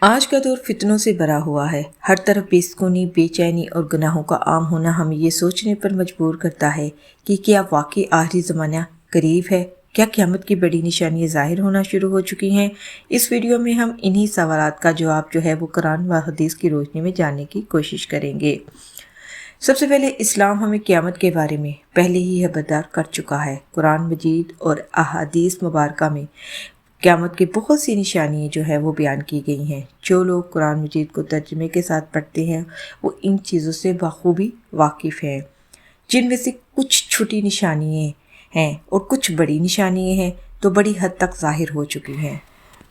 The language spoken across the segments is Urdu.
آج کا دور فتنوں سے بھرا ہوا ہے۔ ہر طرف بے سکونی، بے چینی اور گناہوں کا عام ہونا ہمیں یہ سوچنے پر مجبور کرتا ہے کہ کیا واقعی آخری زمانہ قریب ہے؟ کیا قیامت کی بڑی نشانیاں ظاہر ہونا شروع ہو چکی ہیں؟ اس ویڈیو میں ہم انہی سوالات کا جواب وہ قرآن و حدیث کی روشنی میں جاننے کی کوشش کریں گے۔ سب سے پہلے اسلام ہمیں قیامت کے بارے میں پہلے ہی خبردار کر چکا ہے۔ قرآن مجید اور احادیث مبارکہ میں قیامت کی بہت سی نشانیاں وہ بیان کی گئی ہیں۔ جو لوگ قرآن مجید کو ترجمے کے ساتھ پڑھتے ہیں وہ ان چیزوں سے بخوبی واقف ہیں، جن میں سے کچھ چھوٹی نشانیاں ہیں اور کچھ بڑی نشانیاں ہیں تو بڑی حد تک ظاہر ہو چکی ہیں۔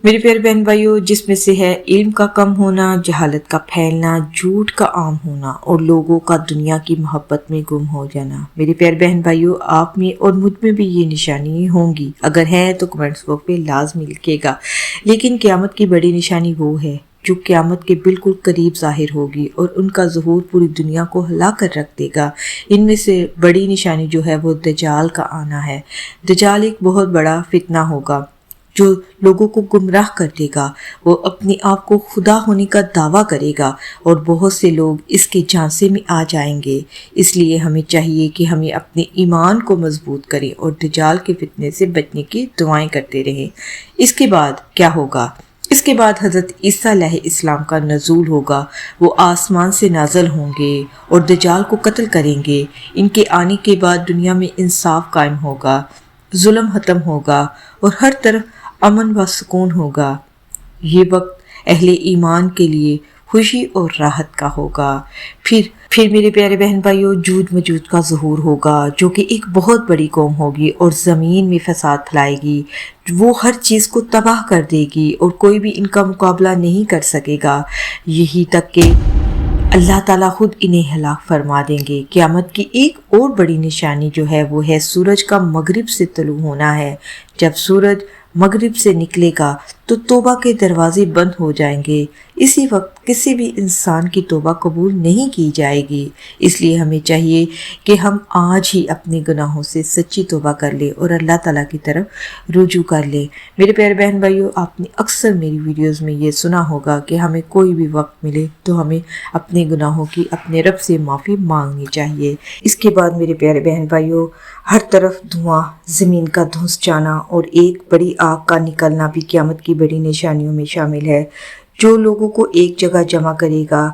میرے پیارے بہن بھائیوں، جس میں سے ہے علم کا کم ہونا، جہالت کا پھیلنا، جھوٹ کا عام ہونا اور لوگوں کا دنیا کی محبت میں گم ہو جانا۔ میرے پیارے بہن بھائیوں، آپ میں اور مجھ میں بھی یہ نشانی ہوں گی، اگر ہیں تو کمنٹس باکس میں لازمی لکھیے گا۔ لیکن قیامت کی بڑی نشانی وہ ہے جو قیامت کے بالکل قریب ظاہر ہوگی اور ان کا ظہور پوری دنیا کو ہلا کر رکھ دے گا۔ ان میں سے بڑی نشانی وہ دجال کا آنا ہے۔ دجال ایک بہت بڑا فتنہ ہوگا جو لوگوں کو گمراہ کر دے گا۔ وہ اپنے آپ کو خدا ہونے کا دعویٰ کرے گا اور بہت سے لوگ اس کے جھانسے میں آ جائیں گے۔ اس لیے ہمیں چاہیے کہ ہمیں اپنے ایمان کو مضبوط کریں اور دجال کے فتنے سے بچنے کی دعائیں کرتے رہیں۔ اس کے بعد کیا ہوگا؟ اس کے بعد حضرت عیسیٰ علیہ السلام کا نزول ہوگا۔ وہ آسمان سے نازل ہوں گے اور دجال کو قتل کریں گے۔ ان کے آنے کے بعد دنیا میں انصاف قائم ہوگا، ظلم ختم ہوگا اور ہر طرف امن و سکون ہوگا۔ یہ وقت اہل ایمان کے لیے خوشی اور راحت کا ہوگا۔ پھر میرے پیارے بہن بھائیوں، جوج مجوج کا ظہور ہوگا جو کہ ایک بہت بڑی قوم ہوگی اور زمین میں فساد پھیلائے گی۔ وہ ہر چیز کو تباہ کر دے گی اور کوئی بھی ان کا مقابلہ نہیں کر سکے گا، یہی تک کہ اللہ تعالیٰ خود انہیں ہلاک فرما دیں گے۔ قیامت کی ایک اور بڑی نشانی وہ ہے سورج کا مغرب سے طلوع ہونا ہے۔ جب سورج مغرب سے نکلے گا تو توبہ کے دروازے بند ہو جائیں گے۔ اسی وقت کسی بھی انسان کی توبہ قبول نہیں کی جائے گی۔ اس لیے ہمیں چاہیے کہ ہم آج ہی اپنے گناہوں سے سچی توبہ کر لیں اور اللہ تعالیٰ کی طرف رجوع کر لیں۔ میرے پیارے بہن بھائیوں، آپ نے اکثر میری ویڈیوز میں یہ سنا ہوگا کہ ہمیں کوئی بھی وقت ملے تو ہمیں اپنے گناہوں کی اپنے رب سے معافی مانگنی چاہیے۔ اس کے بعد میرے پیارے بہن بھائیوں، ہر طرف دھواں، زمین کا دھنس جانا اور ایک بڑی آگ کا نکلنا بھی قیامت کی بڑی نشانیوں میں شامل ہے جو لوگوں کو ایک جگہ جمع کرے گا۔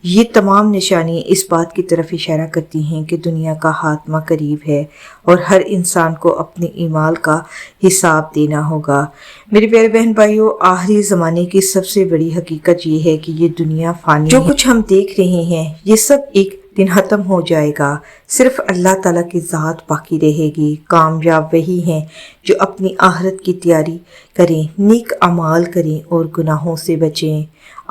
یہ تمام نشانیاں اس بات کی طرف اشارہ کرتی ہیں کہ دنیا کا خاتمہ قریب ہے اور ہر انسان کو اپنے اعمال کا حساب دینا ہوگا۔ میرے پیارے بہن بھائیوں، آخری زمانے کی سب سے بڑی حقیقت یہ ہے کہ یہ دنیا فانی ہے۔ جو کچھ ہم دیکھ رہے ہیں یہ سب ایک دن ختم ہو جائے گا، صرف اللہ تعالیٰ کی ذات باقی رہے گی۔ کامیاب وہی ہیں جو اپنی آخرت کی تیاری کریں، نیک اعمال کریں اور گناہوں سے بچیں۔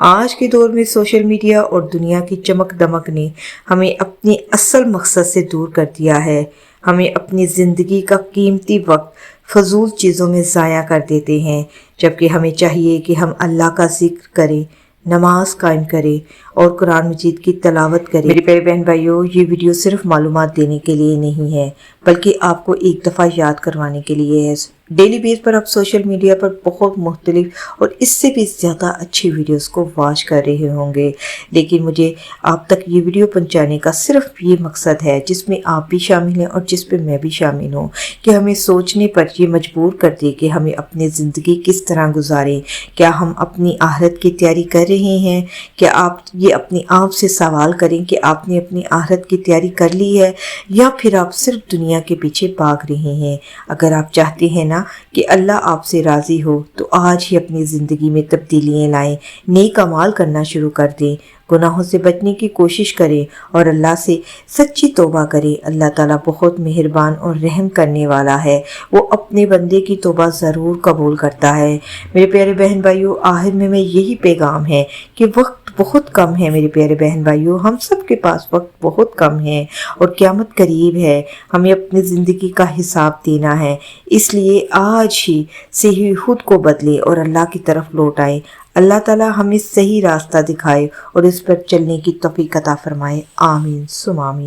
آج کے دور میں سوشل میڈیا اور دنیا کی چمک دمک نے ہمیں اپنے اصل مقصد سے دور کر دیا ہے۔ ہمیں اپنی زندگی کا قیمتی وقت فضول چیزوں میں ضائع کر دیتے ہیں، جبکہ ہمیں چاہیے کہ ہم اللہ کا ذکر کریں، نماز قائم کریں اور قرآن مجید کی تلاوت کریں۔ میرے پیارے بہن بھائیوں، یہ ویڈیو صرف معلومات دینے کے لیے نہیں ہے بلکہ آپ کو ایک دفعہ یاد کروانے کے لیے ہے۔ ڈیلی بیس پر آپ سوشل میڈیا پر بہت مختلف اور اس سے بھی زیادہ اچھی ویڈیوز کو واچ کر رہے ہوں گے، لیکن مجھے آپ تک یہ ویڈیو پہنچانے کا صرف یہ مقصد ہے جس میں آپ بھی شامل ہیں اور جس پہ میں بھی شامل ہوں، کہ ہمیں سوچنے پر یہ مجبور کر دے کہ ہمیں اپنی زندگی کس طرح گزاریں۔ کیا ہم اپنی آخرت کی تیاری کر رہے ہیں؟ کیا آپ یہ اپنے آپ سے سوال کریں کہ آپ نے اپنی آخرت کی تیاری کر لی ہے یا پھر آپ صرف دنیا کے پیچھے بھاگ رہے ہیں؟ اگر آپ چاہتے ہیں کہ اللہ آپ سے راضی ہو تو آج ہی اپنی زندگی میں تبدیلیاں لائیں، نیک اعمال کرنا شروع کر دیں، گناہوں سے بچنے کی کوشش کریں اور اللہ سے سچی توبہ کریں۔ اللہ تعالیٰ بہت مہربان اور رحم کرنے والا ہے، وہ اپنے بندے کی توبہ ضرور قبول کرتا ہے۔ میرے پیارے بہن بھائیوں، آخر میں یہی پیغام ہے کہ وقت بہت کم ہے۔ میرے پیارے بہن بھائیوں، ہم سب کے پاس وقت بہت کم ہے اور قیامت قریب ہے۔ ہمیں اپنی زندگی کا حساب دینا ہے، اس لیے آج ہی سے ہی خود کو بدلے اور اللہ کی طرف لوٹ آئے۔ اللہ تعالیٰ ہمیں صحیح راستہ دکھائے اور اس پر چلنے کی توفیق عطا فرمائے۔ آمین ثم آمین۔